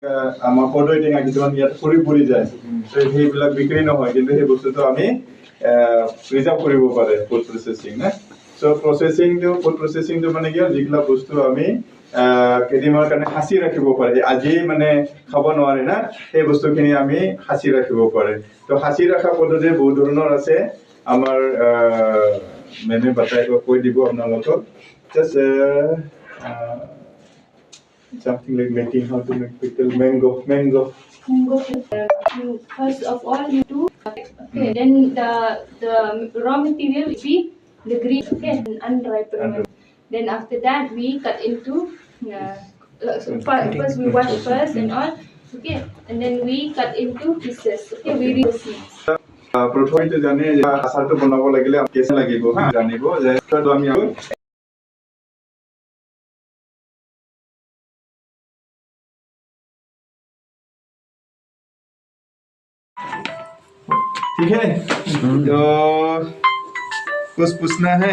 আমাৰ পদৈ টেঙা কিছুমান ইয়াত পৰি যায় সেইবিলাক বিক্ৰী নহয় কিন্তু সেই বস্তুটো আমি প্ৰিজাৰ্ভ কৰিব পাৰে ফুড প্ৰচেছিং না ফুড প্ৰচেছিংটো মানে কি যিবিলাক বস্তু আমি কেইদিনমানৰ কাৰণে সাঁচি ৰাখিব পাৰে আজি মানে খাব নোৱাৰে না সেই বস্তুখিনি আমি সাঁচি ৰাখিব পাৰে তো সাঁচি ৰখা পদ্ধতি বহুত ধৰণৰ আছে আমাৰ মেমে বাটাই কৈ দিব আপোনালোকক just something like making how to make pickle mango. First of all, you do okay. Then the raw material will be the green, okay, and unripe one. Then after that we cut into first we wash first and all, okay, and then we cut into pieces, okay. We remove the seeds. প্ৰথমতে জানে যে আচাৰটো বনাব লাগিলে কেঁচা লাগিব হা জানিব যে আমি ठीक है तो कुछ पूछना है